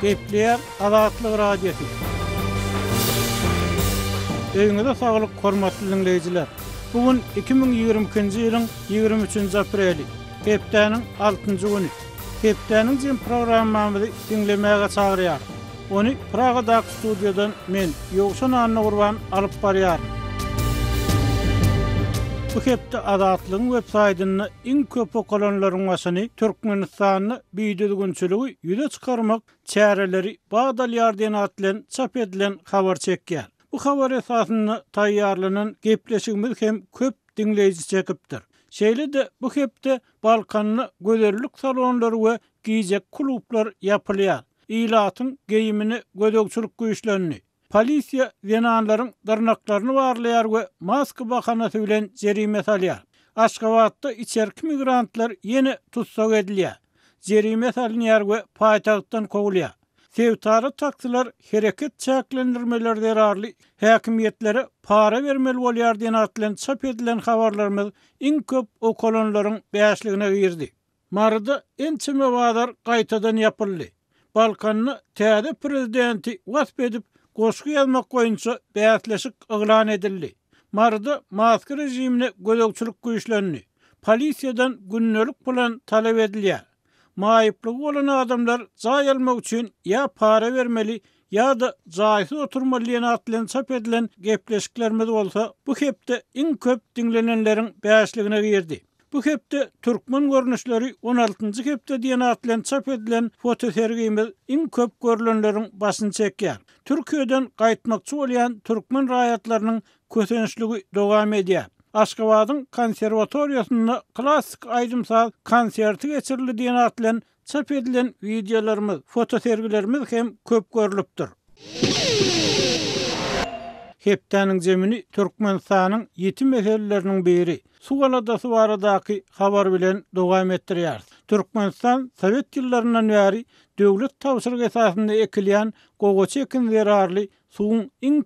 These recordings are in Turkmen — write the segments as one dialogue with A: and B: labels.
A: Gepleyer Azatlyk Radiosu. Öňüňizde saglyk, hormatly dinleýijiler. Bugün 2022-nji ýylyň 23-nji apreli, hepdeniň 6-njy güni. Hepdeniň jym programmamyzy dinlemäge çagyrýar. Onu Pragadaky studiýadan men Ýogşan Anna Gurban alyp barýar. Bu hepde Azatlygyň web-saýtyny iň köp okulanlaryň başyny Türkmenistanyny biýdilgünçiligi ýüze çykarmak çäreleri bagdalýar diýen atlan çap edilen habar çekýär. Bu habar esasyny taýýarlanan gepleşigimiz hem köp dinleýiji çekipdir. Şeýle-de bu hepde Balkanyny göderlik salonlary we giyjek klublar ýapylýar. İlatyň geyimini gödökçülük güýçlerini, polisiýa zenanlaryň dyrnaklaryny barlaýar we maska bahanasy bilen jerime salýar. Aşgabatda içerki migrantlar ýene tutsak edilýär. Jerime salynýar we paýtagtdan kowulýar. Sevtary taksiler hereket çäklendirmeleri derarly häkimiýetlere para bermeli bolýar diýen atlan çap edilen habarlarymyz iň köp okulanlaryň bäşligine girdi. Marada ençime wadar gaýtadan ýapyldy. Balkanyny täze prezidenti wasp edip goşgy ýazmak goýunça bäsleşik yglan edildi. Marada maska rejimine gödökçülük güýçlerini, polisiýadan günnelik plan talap edilýär. Maýyplygy bolan adamlar jaý almak üçin ýa para bermeli ýa-da jaýsy oturmaly diýen atlan çap edilen gepleşiklerimiz bolsa, bu hepde iň köp dinlenenleriň bäşligine girdi. Bu hepde Türkmen görnüşleri 16-njy hepde diýen atlan çap edilen fotosergimiz iň köp görülenleriň başyny çekýär. Türkiýeden gaýtmakçy bolýan türkmen raýatlarynyň kösençligi dowam edýär. Aşgabatyň konserwatoriýasyna klassik aýdymsal konserti geçirildi diýen atlan çap edilen videolarymyz, fotosergilerimiz hem köp görülipdir. Hepdeniň jemini Türkmenistanyň ýetim meseleleriniň biri. Suwal adasy baradaky habar bilen dowam etdirýär. Türkmenistan Sowet ýyllaryndan bäri döwlet tawşyrygy esasynda ekilýän gogoçy ekinleri suwun iň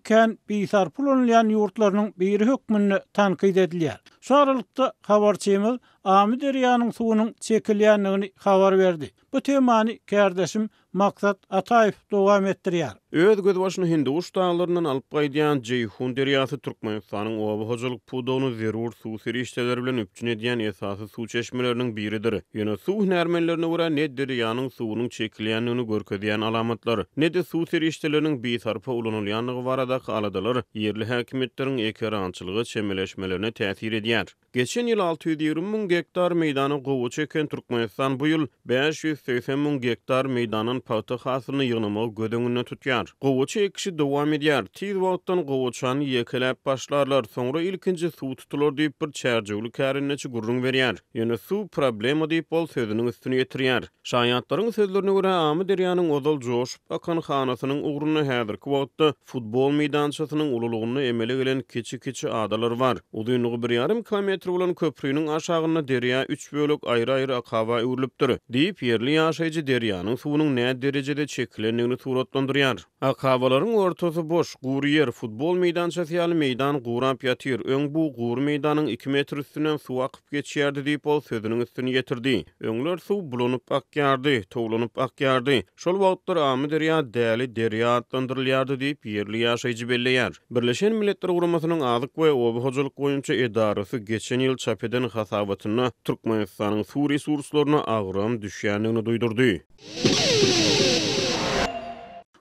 A: biýsar pulanýan ýurtlarynyň biri hökmünde tankyd edilýär. Şu aralykda habarçymyz Amy Derýanyň suwunyň çekilýänligini habar berdi. Bu temany kardeşim Maksat Ataýew dowam etdirýär.
B: Öz göz başyny Hindiş dağlaryndan alyp gaýdýan Jeyhun derýasy Türkmenistanyň oba hojalyk pudowyny zerur suw serişdeleri bilen öpçün edýän esasy suw çeşmeleriniň biridir. Ýöne suw härmenlerine görä ne derýanyň suwunyň çekilýänligini görkezýän alamatlar, ne de suw serişdeleriniň biýsarpa ulanylýanlygy barada aladalar ýerli häkimetleriň ekerançylygy çemeleşmelerine täsir edýär. Geçen ýyl 620.000 hektar meýdany gowy çeken Türkmenistan bu ýyl 580.000 hektar meýdanyň paýta hasylyny ýygnamagy gödöňünde tutýar. Gowy çekişi dowam edýär. Tiz wagtdan gowy ýekeläp başlarlar, soňra ilkinji suw tutular diýip bir çärjewli kärinneçi gurrun berýär. Ýöne suw problema diýip bol sözüniň üstüne ýetirýär. Şaýatlaryň sözlerine görä Amy Derýanyň ozal joşup akan hanasynyň ugruny häzirki wagtda futbol meýdançasynyň ululugyny emele gelen kiçi adalar bar. Uzynygy 1,5 kilometr bolan köprüniň aşagyna derýa 3 bölek aýry-aýry akawa öwrülipdir. Diýip ýerli ýaşaýjy derýanyň suwunyň näme derejede çekilenligini suratlandyrýar. Akawalaryň ortasy boş, gury ýer, futbol meýdançasy ýaly meýdan gurap ýatyr. Öň bu gury meýdanyň 2 metr üstünden suw akyp geçýärdi diýip ol sözüniň üstüne ýetirdi. Öňler suw bulanyp akýardy, towlanyp akýardy. Şol wagtlar Amy Derýa däli derýa adlandyrylýardy diýip ýerli ýaşaýjy belleýär. Birleşen Milletler Guramasynyň azyk we oba hojalyk goýunça edarasy geçen ýyl çap eden hasabatyna Türkmenistanyň suw resurslaryna agram düşýänligini duýdurdy.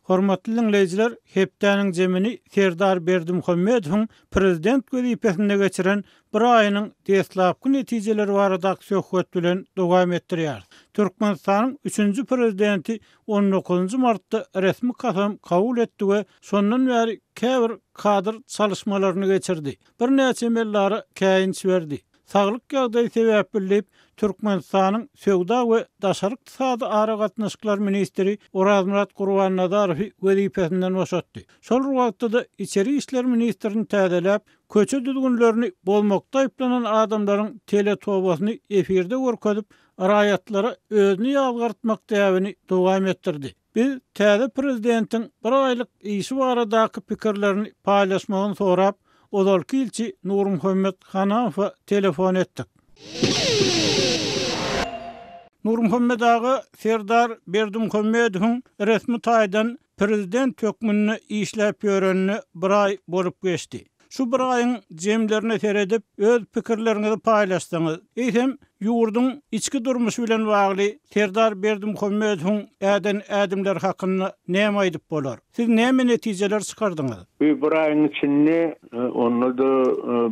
A: Hormatly dinleýijiler, hepdeniň jemini Serdar Berdimuhammedowyň prezident wezipesinde geçiren bir aýynyň deslapky netijeleri barada söhbet bilen dowam etdirýär. Türkmenistanyň 3-nji prezidenti 19 martda resmi kasam kabul etdi we şondan bäri käbir kadr çalışmalaryny geçirdi. Bir näçe mellary käýinç berdi. Saglyk ýagdaýy sebäp bilip Türkmenistanyň Söwda we daşary ykdysady ara gatnaşyklar ministri Orazmurat Gurbannadarowy wezipesinden boşatdy. Şol wagtda da içeri işler ministrini täzeläp, köçe düzgünlerini bolmakda aýplanan adamlaryň teletobasyny efirde görkezip, raýatlara özüni ýalgartmak däwini dowam etdirdi. Biz täze prezidentiň bir aýlyk işi baradaky pikirlerini paýlaşmagyny sorap, ozalky ilçi Nurmuhammed Hanafa telefon etdik. Nurmuhammed ağa Serdar Berdimuhammedowyň resmi taýdan prezident hökmüni işläp ýörenini bir ay bolup geçdi. Şu bir ayın jemlerine seredip öz pikirlerinizi paýlaşsaňyz, eýsem ýurdun içki durmuşy bilen bagly Serdar Berdimuhammedowyň ädimler hakyny näme aýdyp bolar? Siz näme netijeler çykardyňyz?
C: Bir ayın içinde onu da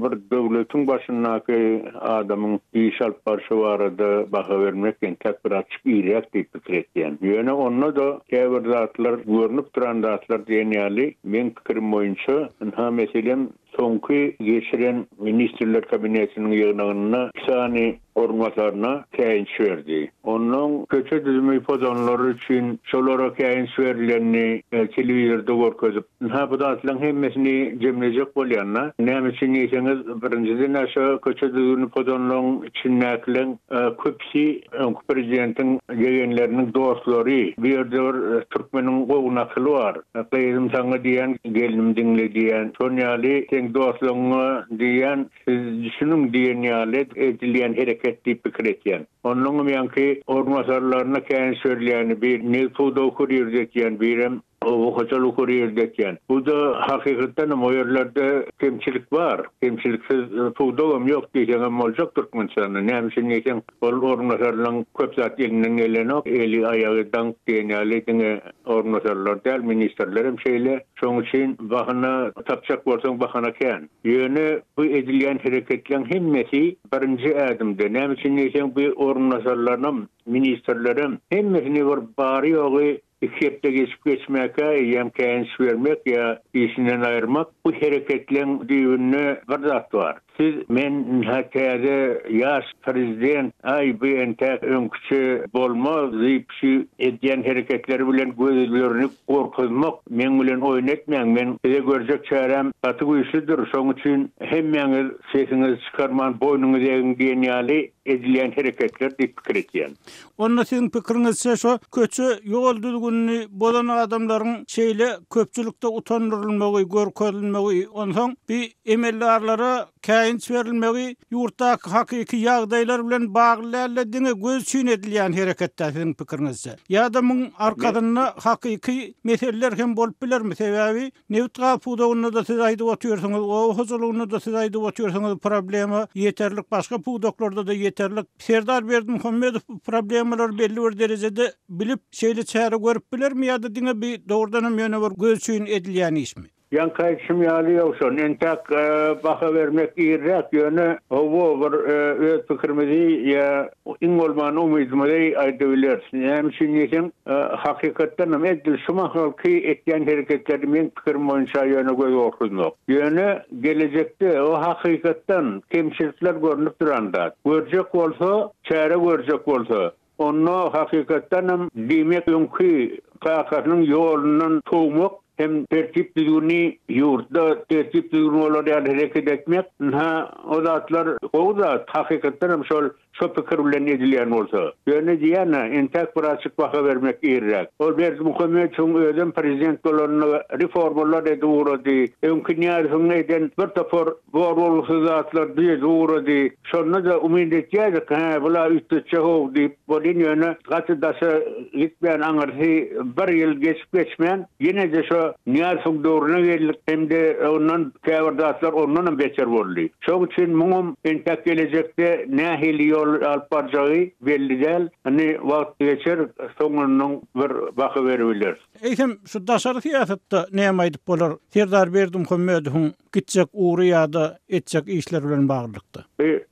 C: bir döwletiň başyndaky adamyň iş alyp barşy barada baha vermekden tek bir açyk ýerek diýip pikir etýän. Ýöne onu da käbir zatlar görünüp duran zatlar diýenýärli. Men pikirim boýunça ha meselem soňky geçiren ministrler kabinetiniň ýygynyna sany organlarına käýinç berdi. Onun köçe düzümi pozonlary üçin şolara käýinç berilenini telewizorda görkezip, ha bu zatlaryň hemmesini jemlejek bolýanlar. Näme üçin ýeseňiz, birinciden aşa köçe düzümi pozonlaryň içindäkileň köpsi prezidentiň gegenleriniň dostlary, bir ýerde türkmeniň gowunakyly bar. Gaýrym taňa diýen, gelinim diňle diýen, şonýaly teň dostlaryňa diýen, siz düşünüň diýen ýaly edilýän hareketli pikir etýän. Onuň ýanky ormasarlaryna käýin söýleýäni bir nilfuda okuryr diýen birem o hocalı okuryr diýen. Bu da hakykatdan o ýerlerde kemçilik bar. Kemçiliksiz pudogam ýok diýen boljak türkmençany. Näme üçin ýeken ol ormasarlaryň köp zat elinden gelenok eli aýagydan diýenýärli diňe ormasarlar däl ministrler hem şeýle. Şoň üçin bahana tapçak bolsaň bahana kän. Ýöne bu edilýän hareketlerin hemmesi birinji ädimde. Näme üçin ýeken bu ormasarlaryň ministrlerim hemmesini bir bary ýogy ikiyette geçip geçmeke, ýem käýinç bermek ýa işinden aýyrmak bu hareketlerin düýünne bir zat bar. Siz men hakada yaş prezident ay bu entek öňküçe bolmaz diýip şu edýän hareketleri bilen gözlerini gorkuzmak men bilen oýnatmaýan, men size görjek çärem aty güýçlidir. Şoň üçin hemmeňiz sesiňizi çykarman, boynuňyzy egiň diýen ýaly edilýän hareketler diýip pikir etýän.
A: Onda siziň pikiriňizçe şu köçe ýol düzgünni bolan adamlaryň şeýle köpçülikde utandyrylmagy, görkezilmegi, onsoň bir emellerlere käýinç berilmegi, ýurtdaky hakyky ýagdaýlar bilen bagly diňe göz çyn edilýän hareketler siziň pikiriňizçe. Ýa-da arkadyna hakyky meseleler hem bolup bilermi? Sebäbi Newtga pudogyny da siz aýdyp otyrsaňyz, o hozurlygyny da siz aýdyp otyrsaňyz problema ýeterlik, başga pudoklarda da ýeterlik. Serdar Berdimuhammedow problemalar belli bir derejede bilip şeýle çäre görüp bilermi ýa-da diňe bir dogrudan ýöne bir göz çyn edilýän işmi?
C: Yan kaýşym ýaly ýoksa, entek baha vermek ýerek ýöne o bir öz pikirimizi ýa iň bolman umydymyzy aýdyp bilersiň. Näme üçin ýeken hakykatdan hem edil şuma halky etýän hareketleri men pikirim boýunça ýöne göz okuzmak. Ýöne gelecekde o hakykatdan kemçilikler görünüp duranda, görjek bolsa, çäre görjek bolsa, onu hakykatdan hem diýmek öňki kakasynyň ýolundan toğmak hem tertip düzgünni ýurtda tertip düzgün bolan hareket etmek, o zatlar o zat hakykatdan hem şol pikir bilen edilýän bolsa, ýöne diýene entek bir açyk baha bermek ýerek. Ol Berdimuhammedow özüm prezident bolanyny reformalar edip urady. Öňkünýär eden bir tapar gorulsuz zatlar diýip urady. Şonu da umyt etýär, bular üstüçe how diýip bolyn ýöne gatydaşa gitmeýän aňyrsy bir ýyl geçip geçmeýän ýene de şo Niyazlyk döwrüne geldik, hem de ondan käbir zatlar ondan beter boldy. Şoň üçin muňum entek gelecekde nähili ýol alyp barjagy belli däl. Hani wagt geçer, soňundan bir baha berebilir.
A: Eýsem şu daşary siýasatda näme aýdyp bolar? Serdar Berdimuhammedowyň gitjek uğry ýa-da etjek işler bilen baglykda.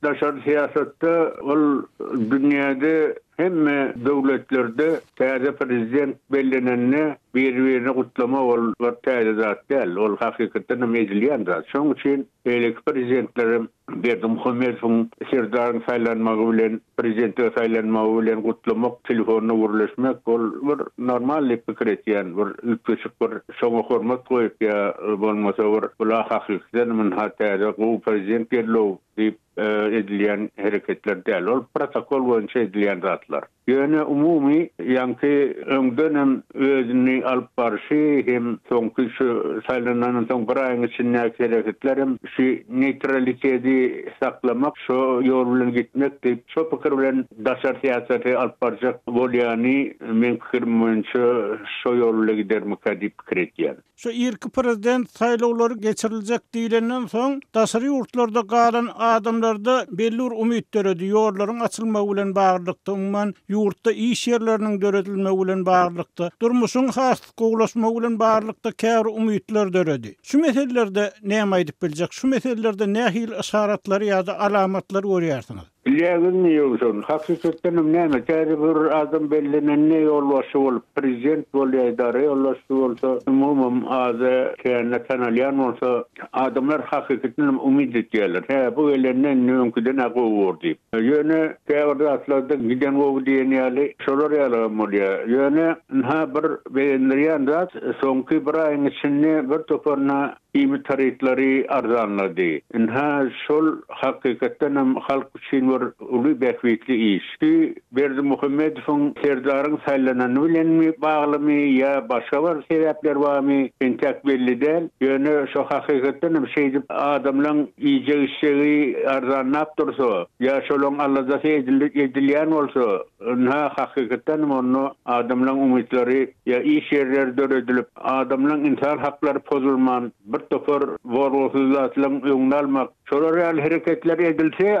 C: Daşary siýasatda ol dünýäde hemme döwletlerde täze prezident bellenenini bir-birini gutlama ol täze zat däl. Ol hakykatdan edilýän zat. Şoň üçin elik prezidentlerim Berdimuhammedowyň Serdaryň saýlanmagy bilen prezidentge saýlanmagy bilen gutlamak, telefonna gürleşmek ol bir normal pikir etýän, bir ülkeçik bir şoňa hormat goýup ýa bolmasa bir bular hakykatdan men hatta bu prezident gelýär diýip edilýän hareketler däl. Ol protokol boýunça edilýän zatlar. Ýöne umumy ýanky öňden hem özünü alıp barışı hem soňky şu saylananyň soň bir aýyň içindäki hareketlerim şu neutraliteti saklamak, şu ýol bilen gitmek diýip şu pikir bilen daşar siýasaty alyp barjak bolýany men pikirim boýunça şu ýol bilen gidermek diýip pikir etýär.
A: Şu irki prezident saýlawlary geçiriljek diýilenden soň daşary ýurtlarda galan adamlarda belli bir umytlar ödi. Ýollaryň açylmagy bilen baglykda, umman ýurtda iş ýerleriniň döredilmegi bilen baglykda, durmuşyň haslygy ulaşmagy bilen baglykda käbir umytlar döredi. Şu meselelerde näme aýdyp biljek? Şu meselelerde nähil işaratlar ýa-da alamatlar görýärsiňiz?
C: Bilýäňiz ýoksun. Hakykatdan näme täze bir adam bellenende ýolbaşy bolup prezident bolýar, idare ýolbaşy bolsa, umumyň aza kenne tanalýan bolsa, adamlar hakykatdan umyt etýärler. Bu gelenden öňküden agy berdi. Ýöne täze atlarda giden gowy diýenýärli, şolar ýalan bolýar. Ýöne bir beýendirýän zat soňky bir aýyň içinde bir toparna ýymy taryklary arzanlady. Şol hakykatdan halk üçin uly bekletli iş. Berdimuhammedowyň serdaryň saýlanany bilenmi baglymy ýa başga bir sebäpler barmy? Entek belli däl. Ýöne şu hakykatdan şeýdip adamlaryň iýje işleri arzanlap dursa, ýa şolaryň Allahda edilýän bolsa, hakykatdan onu adamlaryň umytlary ýa iş ýerleri döredilip, adamlaryň insan haklary pozulman, bir topar wargusuz zatlaryň öňüne almak, şolar ýaly hereketler edilse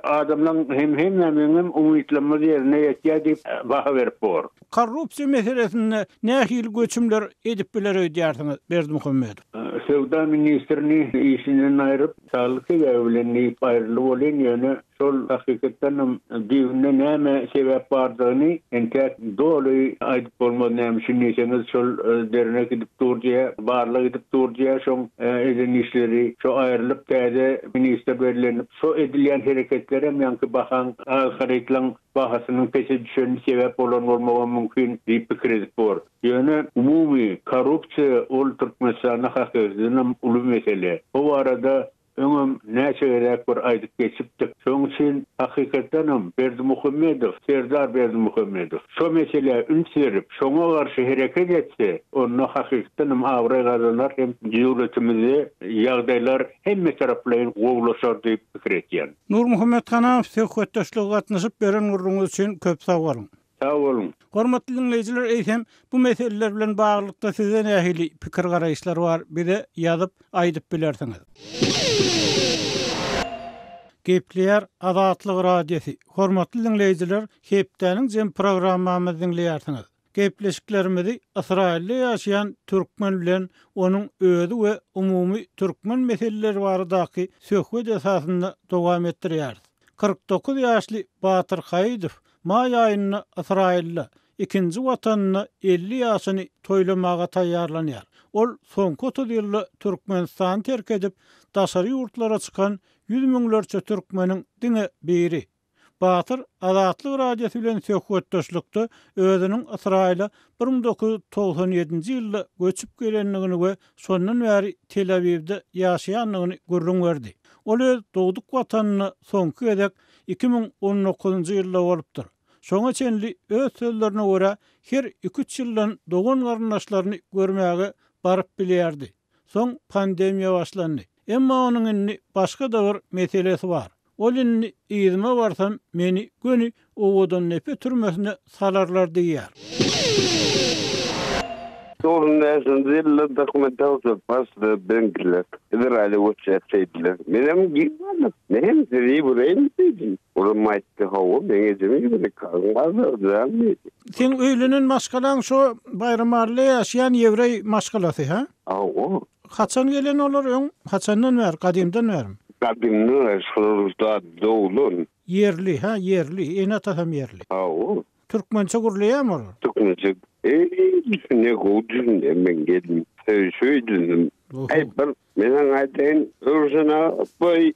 C: adamlaryň hem umytlanmagy ýerine ýetýär diýip baha berip bor.
A: Korrupsiýa meselesinde nähil göçümler edip biler öýdýärsiňiz Berdimuhammedow?
C: Sowda ministrini işinden aýryp, sağlyk bilen aýrylyp bolan ýöne şol hakykatdan diýinde näme sebäp bardygyny entek doly aýdyp bolmaz näme şunyseňiz şol dernek edip durýar, barlyk edip durýar, şoň eden işleri şo aýrylyp täze minister berilenip, şo edilýän hereketlere ýanky bahan hareketlaryň bahasynyň peşe düşeni sebäp bolan bolmagy mümkin diýip pikir edip bor. Ýöne umumy korrupsiýa ol Türkmenistana hakykatdan uly mesele. Bu arada öňüm näçe gerek bir aýdyp geçipdik. Şoň üçin hakykatdan Berdimuhammedow, Serdar Berdimuhammedow şu mesele ünserip, şoňa garşy hereket etse, onu hakykatdan awra gazanar hem döwletimizi ýagdaýlar hemme taraplaryň gowlaşar diýip pikir etýär.
A: Nurmuhammed Hanaw söhbetdeşlige gatnaşyp beren uruňyz üçin köp sag bolun.
C: Sağ olun.
A: Hormatly dinleyijiler, eýsem bu meseleler bilen baglykda size nähili pikir garaýşlar bar, bize ýazyp aýdyp bilersiňiz. Gepler Azatlyk radiosi. Hormatly dinleyijiler, hepdeniň jem programmamyzy dinleýärsiňiz. Gepleşiklerimizi Israilde ýaşaýan türkmen bilen onuň özü we umumy türkmen meseleleri baradaky söhbet esasynda dowam etdirýär. 49 ýaşly Batyr Haýdow may aýyna Israilde ikinji watanyny 50 ýaşyny toýlamaga taýýarlanýar. Ol soňky 30 ýylda Türkmenistan terk edip daşary ýurtlara çykan 100 miňlerçe türkmeniň diňe biri. Batyr Azatlyk radiosi bilen söhbetdeşlikde özüniň Israil'a 1997-nji ýylda göçüp gelenligini we şondan bäri Tel Aviv'de ýaşaýanlygyny görüň berdi. Ol öz dogduk watanyny soňky edek 2019-njy ýylda bolupdyr. Şoňa çenli öz sözlerine görä her 2-3 ýyldan dogan garyndaşlaryny görmäge baryp bilýärdi. Soň pandemiýa başlandy. Emma onuň inni başga da bir meselesi bar. Ol inni ýyzma barsam meni göni owadan nepe türmesine salarlar diýär.
D: Sorun nesinde dokumentasyon paslı bengiler. İdrali uçakçıydılar. Benim gitmedim. Neyim seni buraya mı dedim? Olmaydı hava. Ben gecemi gibi kalmazdı.
A: Sen öýlenen maskalan şu bayramarly ýaşaýan ýewrey maskalası ha?
D: Awa.
A: Haçan gelen olar öň? Haçandan ber, gadymdan berm.
D: Kadimler şurada doğulun.
A: Yerli ha, yerli. Ene tasam yerli.
D: Awa.
A: Türkmençe gurlaýam olar.
D: Türkmençe. Ne godun men geldim. Söyledim. Menen aýdyn özüne boy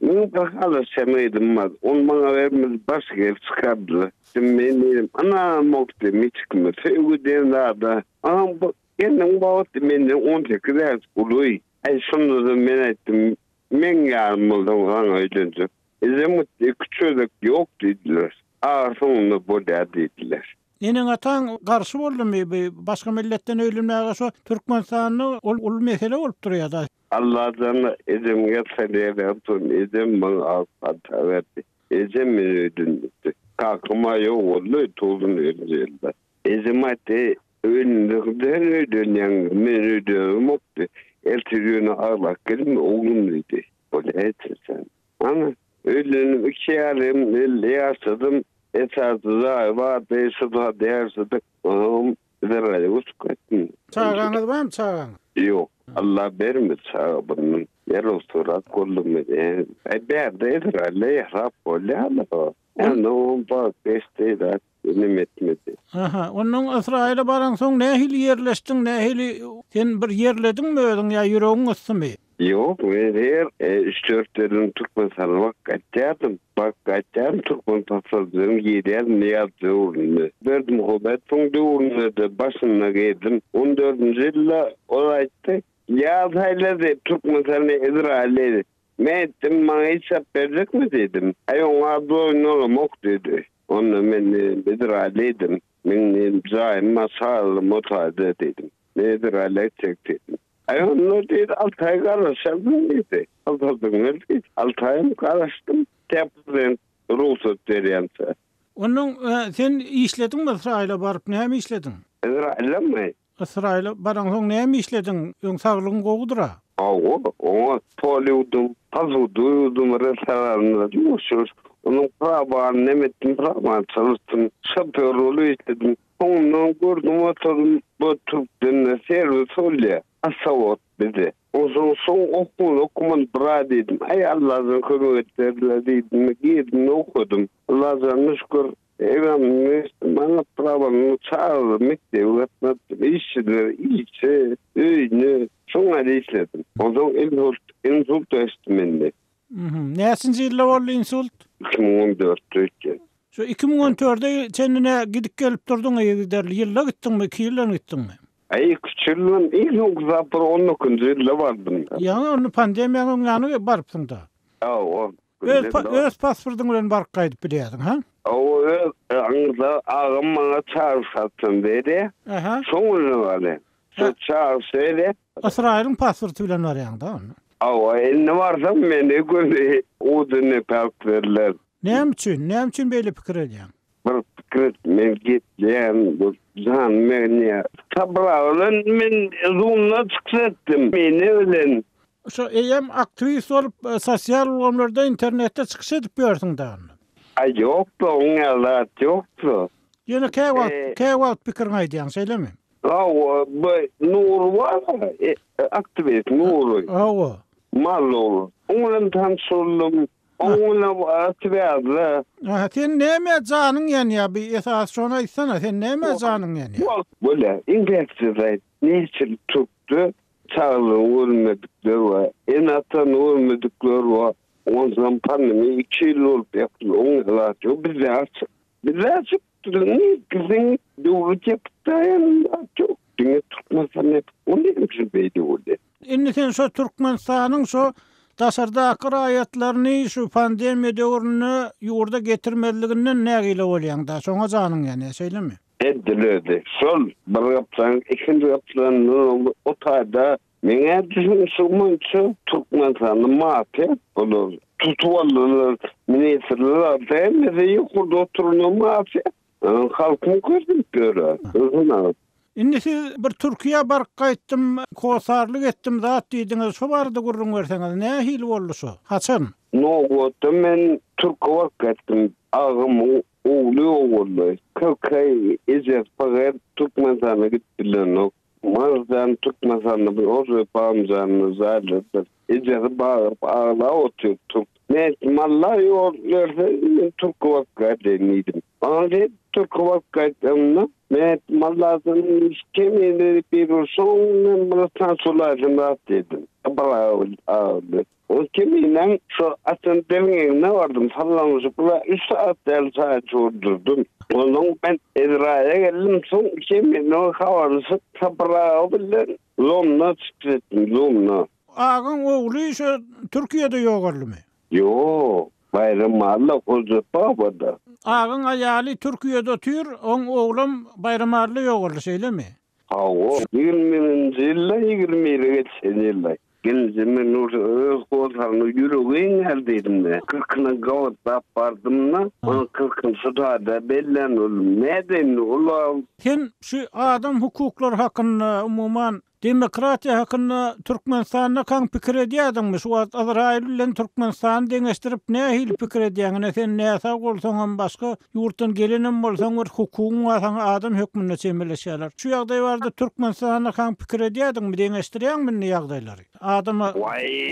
D: men bakala semeydim var. On bana vermez başga ev çıkardı. Men dedim ana mokte mi çıkma. Sevgiden da. Anam kendim bağıttı menden 18 yaş uluy. Şunu da men ettim. Men yarmıldım bana öydüncü. Zemut küçük yok dediler. Sonunda bu dediler.
A: Nenin atan karşı boldy mı? Başka milletten ölümlerine so Türkmenistan'ı ol mesele olup duruyor da.
D: Allah'tan edemge fedeye verdim. Edem bana alfata verdi. Edem beni ödündü. Kalkıma yok oldu. Tuğdun ödüldü. Edem hatta önünden ödünden men ödüyorum yoktu. Eltiriyoruna ağlak gelin oğlum dedi. Öyle etsen. Ama ödünüm 2 yarım yaşadım. Esası da var. Değişti da değersidik. Zerrede uçkatın.
A: Çağağınız var mı çağağınız?
D: Yok. Allah vermez sağa bunun. Yer oturak kollum edi. Berde edirale yahrap kolle hala. Yani o bak desteği benim etmedi.
A: Aha, onun İsrail'e baran son ne hili yerleştin, ne hili sen bir yerledin mi ödün ya yüreğin ısı mı?
D: Yok, ben her 3-4'lerin Türkmenistan'a bak kaçadım Türkmenistan'ın 7'den ne yaptığı uğrunda. Verdim Hobbet'in de uğrunda da başına geldim. 14. yılda olaydı. Yazayladı Türkmenistan'a İsrail'e. Ben ettim, bana hesap verecek mi dedim. Onun adı oynarım ok dedi. Onu ben İsrail'eydim. Ben zaima sağlım otardı dedim. İsrail'e çek dedim. Onu dedi, 6 ay karışalım dedi. 6 ayım karıştım. Tepeden ruhsat veriyorsa.
A: Onun sen işledin mi İsrail'e barıp ne mi işledin?
D: İsrail'e mi?
A: İsrail'e baran son ne mi işledin? Ön sağlığın qoğudura.
D: Ona poliyordum, pazuduyordum, restoranlarda diyorsunuz. Onun prabağını nemettim, prabağını çalıştım. Şoför rolü istedim. Ondan gördüm, oturdum, bu Türk'ten servis oluyor. Asavot dedi. O zaman son okuman bıra dedim. Ay Allah'ın kuvvetlerle dedim. Girdim okudum. Allah'ın şükür. Evim bana prabağını çağırdı. Mektebi katmattım. İşçi, öyünü. Sonra işledim. O zaman insult açtım bende.
A: Nesinci yılla oldu insult?
D: 2014'te.
A: Şu 2014'de kendine gidip gelip durdun giderli. Yılla gittin mi? 2 yılla gittin mi?
D: Ay küçülün ilk uzapır 19. yılda vardım.
A: Yani onu pandemiyanın yanı barıpsın da. Öz pasportun bilen barıp kaydıp biliyordun ha?
D: Anıda ağam bana çağırsattın dedi. Sonra var. Çağırsaydı.
A: İsrail'in pasportu bilen var yanında onu.
D: Eline varsam beni göre o döne park verirler.
A: Ne için böyle fikir ediyorsun?
D: Bir fikir men gitleyen bu can meni. Tabrağın men zonuna çıksattım. Beni ölen.
A: Şu eyem aktivist olup sosyal ortamlarda internette çıkış edip gördün da onu.
D: Ay yoktu onlarla yoktu.
A: Yine kevat fikrin aydiyan söyle mi?
D: Nur var. Aktivist Nur. Mal olur. Onunla tanışırdım. Onunla atverdi.
A: Sen neyme canın yani ya? Bir esas sonra etsene. Sen neyme canın yani?
D: Böyle İngilizce'de niçin tuttu? Çağırın ölmedikleri var. En atan ölmedikleri var. O zaman pandemi 2 yıl olup yaptı. Onlarla çok birazcık ne kızın doğru yaptı yanında çok. Dünya Türkmenistan'ı onun için beydi oldu.
A: Şimdi sen şu Türkmenistan'ın şu tasardaki ayetlerini şu pandemi dövrünü yurda getirmeliğinden ne ile oluyan da sonra canın yani söyle mi?
D: Edildi. Sol bir yapsan, ikinci yapsan o tayda mene düşünsün Türkmenistan'ı mahvet olur. Tutuvallılar, ministrler de yukarıda oturunu mahvet. Halkın gördüm böyle.
A: Şimdi siz bir Türkiye barıp kayıttım, kosarlık ettim zat deydiniz. Şu barıda gurrun verseniz ne hil oldu şu? Haçın?
D: Ne oldu? Ben Türkiye barıp ettim. Ağamın oğlu oldu. Kırkay izet paret Türkmenistan'a gittiler. Marzdan Türkmenistan'a bir oraya bağımcanını zaylıdır. İzeti bağırıp ağla oturdum. Ne mallar yollarsa Türkiye barıp ettim. Ama Türkiye barıp ettim. Ben mallardan kemiğleri bir son bıraktan sulardım rahat dedim. Bravo ağırdı. O kemiğinden şu atın devine vardım. Sallamışı bula 3 saat del saat ordurdum. Ondan ben İzrail'e geldim. Son kemiğini o kavarısı bravo bilen zonuna çıktım. Zonuna.
A: Ağın oğlu şu Türkiye'de yok oldu mu?
D: Yok. Bayram mahalla kozu babada.
A: Ağın ayali Türkiye'de otur, on oğlum bayramarlı yoğurlu şeyle mi?
D: o 20-nji ýylda 20 geçen ýylda. Gençime nur özgorlarını yürüyün elde 40'ına gavata bardımna, 40'ın da bellen olum. Neden ola?
A: Sen şu adam hukuklar hakkında umuman demokratiya hakkında Türkmenistan'da kaň pikir edýärdiňmi? Şu Azrail bilen Türkmenistan deňeşdirip nähil pikir edýäňine sen näse bolsaň başga ýurtdan gelenem bolsaň bir hukugyň wasaň adam hökmüne çemeleşýärler. Şu ýagdaý barda Türkmenistan'da kaň pikir edýärdiňmi deňeşdirýärmi bu ýagdaýlary? Adama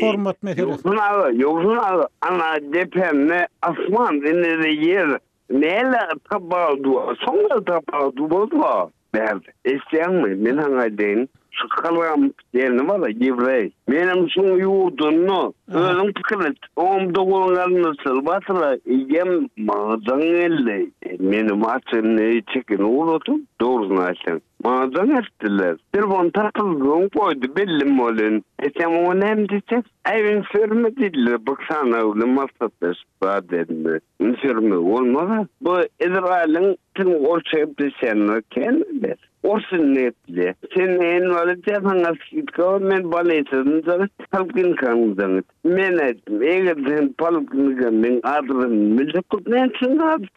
A: hormat meselesi.
D: Yo'qsun ana depemne asman dinleri yer. Neyle tabaldu? Sonra tabaldu boldu. Berdi. Eşeğin men hangaydyn şıkalam yerine var da Yevrey. Benim şu yurdunu özüm pikirlet. Oğum doğulunlar nasıl basıla yem mağazan elle. Benim açını çekin uğradım. Doğrusunu açın. Mağazan ettiler. Telefon takıldığım koydu bellim olun. Sen onu hem diyecek? Evin sürmediler. Baksana öyle masrafı badedinde. Sürme olmadı. Bu İsrail'in tüm orçayıp desenler kendiler. Orsun netli. Sen en valide hangi men balesini de halkın kanıdan. Men ettim. Eğer sen palkını men adını millet ne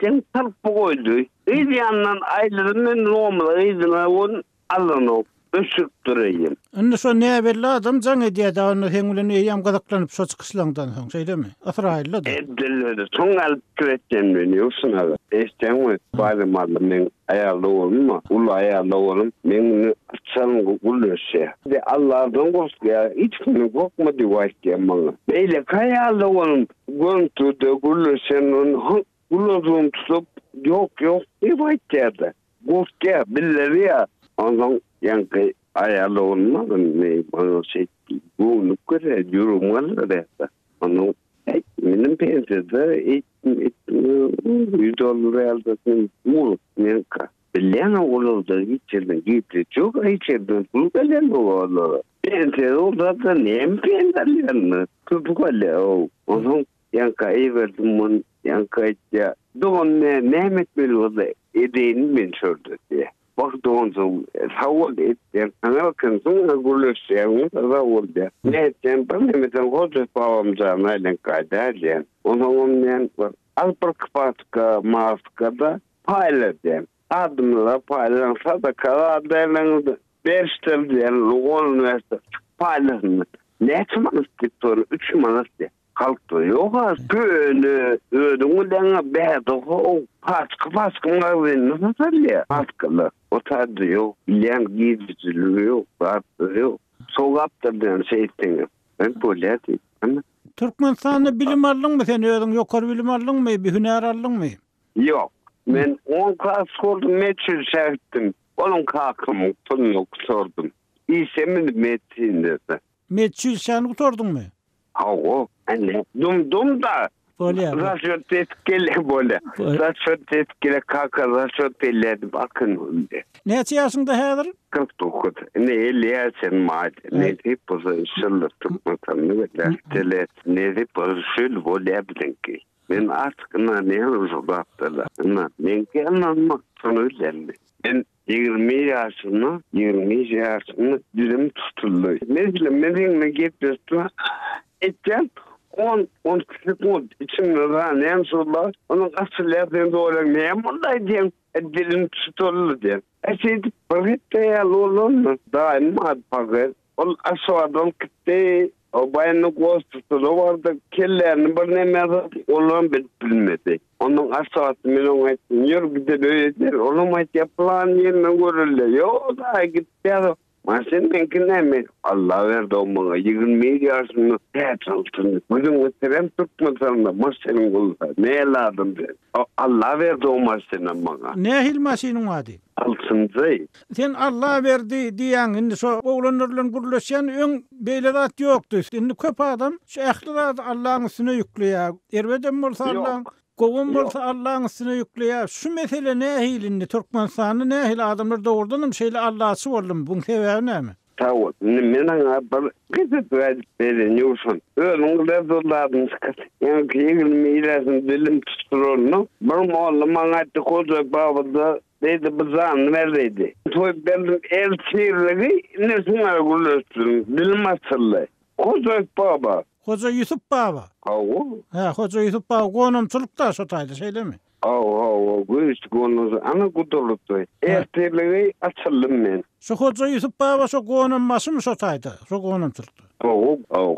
D: sen halk koydu. Bir yandan aylığının normal izine on alın öşük durayım.
A: Anne şu ne belli adam can ediyor da onu henülen yam gadaklanıp şu çıkışlandan son şey değil mi? Azrail'le de.
D: Edildi. Songal kretten beni yoksun abi. Eşten bayramalım men ayarlı olma. Ulu ayarlı olum. Men açalım gülüşe. De Allah'tan kork ya. Hiç kimi korkmadı vahşiye bana. Böyle kayarlı olum. Görüntüde gülüşenin gülüşünü tutup yok. Bir vahşiyede. Kork ya. Billeri ya. Ondan yankı ayarlı olmadın ne bana şey bu nukere yürümalı da onu benim pensiyede $100 realde mul nenka bilen oldu içeriden gitti çok içeriden bu bilen oldu pensiyede oldu da ne pensiyeden tutukale o onun yanka everdim yanka ya don Mehmet Bey oldu edeğini ben sordu diye. Bak doğunca savul ettim. Amerikan sonra gülüşüyorum. Savul diye. Ne ettim? Ben de hoca babamca neyden kaydarken. Onun ben Alparkpatka maskada payladım. Adımla payladım. Sadaka derlerinde beriştirdiler. Lugon üniversite payladım. Ne çamalık gitti? 3 manastı. Kalktı yok az böyle ödümü dene behdi o paskı nasıl ya paskılı o tadı yok bilen gizliliği yok baktı yok soğaptır diyen şey ettiğim ben böyle ettim.
A: Türkmenistan'da bilim aldın mı sen ödün yukarı bilim aldın mı bir hüner aldın mı?
D: Yok ben 10 klas sordum meçhul şerttim onun kakımı tunluk sordum İşemin metinde
A: meçhul sen utordun mu?
D: Hawo, anne. Dum da. Rasyot etkili böyle. Rasyot etkili kaka rasyot eledi bakın önde.
A: Ne yaşında hazır?
D: 49. Ne 50 yaşın maadı. Ne de pozisyon tutmadan ne de ne de pozisyon volebilin ki. Ben artık ne uzattılar. Ben gelmem sonuçlandı. Ben 20 yaşında dilim tutuldu. Mesela medine getirdi. Etken 10 kişi içimde ne sonra onun asıl yaptığında olan ne bunlar diyeyim dilim tutuldu diye. Şeydi parhette ya lolun daima pakır. Ol aşağıdan gitti. O bayanlık vasıtası vardı. Kellerini bir ne mezat olan bilmedi. Onun aşağısı milyon etsin. Yürü bir de böyle onun yapılan yerine görüldü. Yok da gitti ya. Masen mümkün mi? Allah verdi o bana. 20 yaşını altını. Bugün götürem tutmasan da masenin kulda. Ne eladım ben? Allah verdi o masenen bana.
A: Ne hil masenin vardı?
D: Altıncı.
A: Sen Allah verdi diyen, şimdi so oğlanlarla gürleşen ön beylerat yoktu. Şimdi köp adam şu ehlirat Allah'ın üstüne yüklüyor. Erveden olsa Allah'ın kovun olsa Allah'ın üstüne yüklüyor. Şu mesele ne hilindi? Türkmenistan'ı ne hil adamlar doğurdanım şeyle Allah'sı oldum. Bunun sebebi ne mi?
D: Tawul. Mena bir gidip böyle newsun. Önün de doladın çıkat. Yani kıyıl milasın dilim tutturunu. Bir moğlu manatı koca babada dedi bızağın neredeydi? Toy benim elçirliği nesine gülüstüm. Dilim asırlı. Koca baba.
A: Hoca Yusuf baba.
D: Awu.
A: Ha, Hoca Yusuf baba konumçulukda şotaydı şeyle mi?
D: Awu. Güç konusu. Ana kudurluktu. Elçirliği açıldım men.
A: Şu Hoca Yusuf baba şu konumması mı şotaydı? Şu konumçulukda.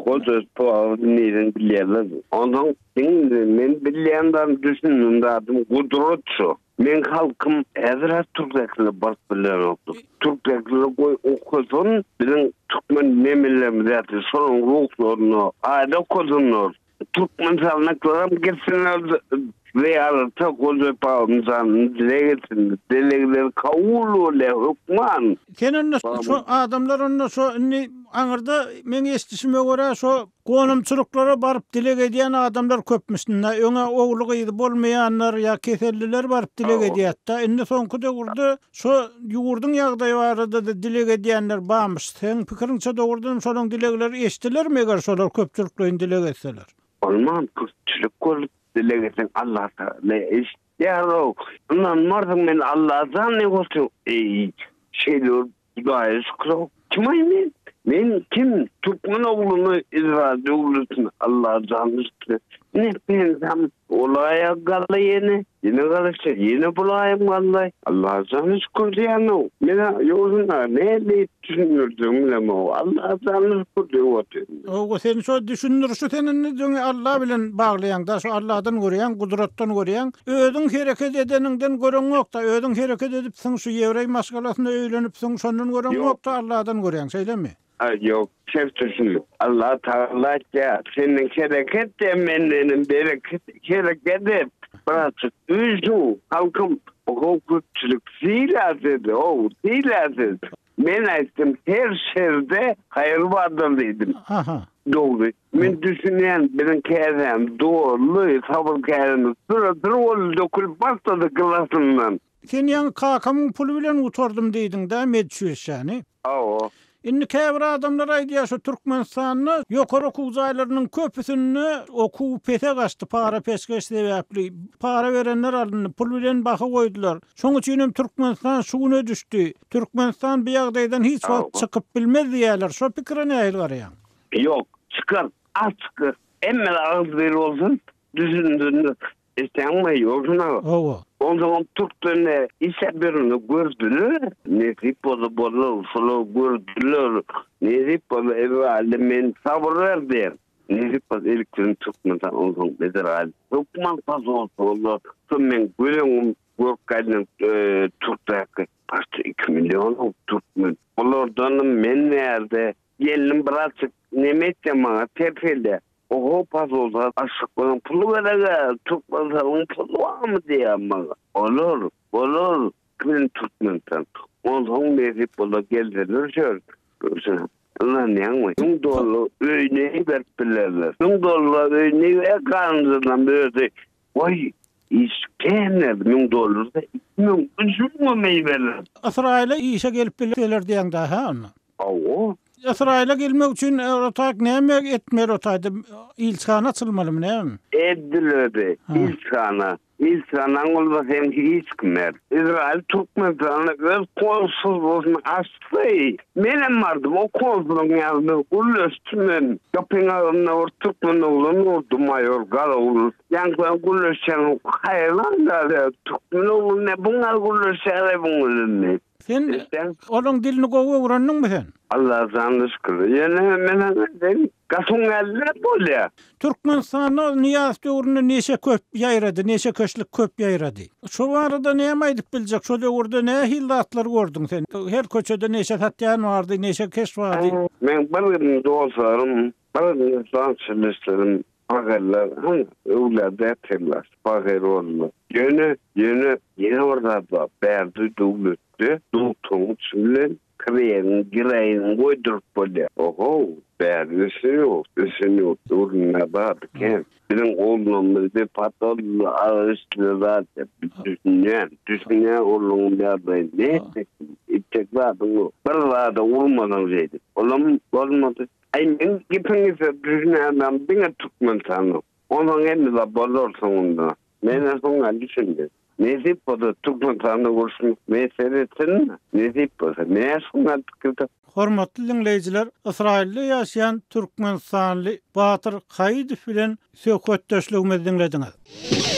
D: Koca baba neden bilirler. Ondan men bilýändan düşündüm adım kudurutçu. Men halkım ezra Türkçe'yle barkbiler oldu. Türkçe'yle koy okusun, bizim Türkmen nemelerimiz zaten sorun ruhlarını, ayda kodunlar. Türkmen salınaklarım geçsinler ve arata koca bağımızdan delegeler kavulu le hükman.
A: Kenin şu adamlar onu şu anırda men estişime göre şu konumçuluklara barıp dilek ediyen adamlar köpmüşdür. Öňe oğlugy bolmayanlar ya keselliler barıp dilek edýär. Indi soňky döwürde şu ýurdun ýagdaýy barada da dilek edýänler barmy? Sen pikiriňçe dogurdym şolaryň dilekleri eşdilermi eger şolar köpçüliklerini dilek etseler?
D: Olmam köpçülük bolup dilek etsen Allah Teala eşdiýär. Ondan mardyň men Allah'dan ne bolsun? Şeyler dua şükür. Kimaymen? Men kim? Türkmen oğlunu izrade oğlusun Allah canlısı. Ne benzem olaya galı yine galışa yine bulayım vallahi. Allah canlısı kurdiyanı. Mena yoluna ne düşünürdüm ama Allah canlısı kurdiyanı.
A: O sen şu düşünürşü senin Allah bilen bağlayan da şu Allah'dan görýän, kudratdan görýän, özüň hereket edeninden gören yok da özüň hereket edip sen şu Ýewrey maskalasynda öýlenip sen şondan gören yok da Allah'dan görýän şeylemi?
D: Yok, çift düşünün. Allah Teala ya senin hareket emenin bereket hareket bırakıp üzü halkım o kötülük zilazede o zilazede men ettim her şerde hayır vardır dedim.
A: Aha.
D: Doğru. Men düşünen benim kerem doğru sabır kerem sıra ol dokul başladı klasından.
A: Sen yan kakamın pulu bilen utordum deydin de medşüş yani.
D: Oo.
A: Indi käbir adamlar aýdýar şu Türkmenistanyny ýokary okuw jaýlarynyň köpüsini okuw pete gaçdy, para peskeş sebäpli. Para berenler alındy, pul bilen baha goýdular. Şoň üçin Türkmenistan şuňa düşdi. Türkmenistan bu ýagdaýdan hiç wagt çykyp bilmez diýerler. Şo pikirine aýyl barýan.
D: Yok, çıkar, açık. Emme ağız veri olsun, düşündüğünü istenme yoluna.
A: Owa.
D: O zaman Türklerine ise birini gördüler. Nezip olu solo gördüler. Nezip olu evi alemin sabır verdi. Nezip olu eliklerini Türkmen'den o zaman bedir hali. Türkmen fazla oldu. Tümmen görüyorum Görkay'ın Türk'taki başta 2 milyon Türkmen. Onlardan men nerede? Gelin birazcık nemet yamağa terfeli. Oho pas olsa aşıkların pulu verege Türkmenlerin pulu var mı diye ama olur kimin Türkmen'den ondan beri pulu geldiler şöyle lan yanma yung dolu öyneyi verpilerler yung dolu öyneyi ekanızdan böyle vay İskender yung dolu da yung üzülmemeyi verirler
A: İsrail'e işe gelip bilirler diyen daha onu.
D: Oo.
A: İsrail'e gelmek için otak neyme etmer otaydı? İlçana açılmalı neyme?
D: Edildi. İlçana olmaz hem hiç kımer. İsrail Türkmenistan'ı öz konsolosunu açtı. Benim vardım o konsolun yazdı. Gülüstümün kapın ağzına or Türkmen oğlunu oldu mayor Galoğlu. Yankılan gülüstümün hayırlan da Türkmen oğlu ne bunlar gülüstümün bunlar.
A: Sen onun dilini kovu öğrendin mi sen?
D: Allah zanlı şükür. Yani ben kasıngaller böyle.
A: Türkmenistan'da Niyaz döwründe neşe köp ýaýrady, neşe köşlük köp ýaýrady. Şu barada näme aýdyp biljek? Şu döwürde näme hillatlar gördüň sen? Her köçede neşe satýan bardy, neşe keş bardy.
D: Men bir dostlarım, bir sanatçılarım Pagarlar, öwler dertler, pagar olma. Yine orada da berdi dövlüttü, doktorun çümlen, kreyen, gireyin, koydurup böyle. Oho, berdisi yok, duruna bakken. Benim oğlumuzda patollu ağışlı zaten düşünen oğlum yardayın. Ne? gerçek zaten bir zada olmadan zeydi. Olam olmadı. Ay men gipinize düşünemem bine Türkmen sanı. Onun emri bolor sonunda. Mene songa düşündüm. Nezip bodu Türkmen sanı olsun meseletin nezip bodu. Ne songa tıkıldı.
A: Hormatly dinleyijiler, Israilde ýaşaýan türkmenistanly Batyr Haýydow bilen söhbetdeşligimizi dinlediňiz.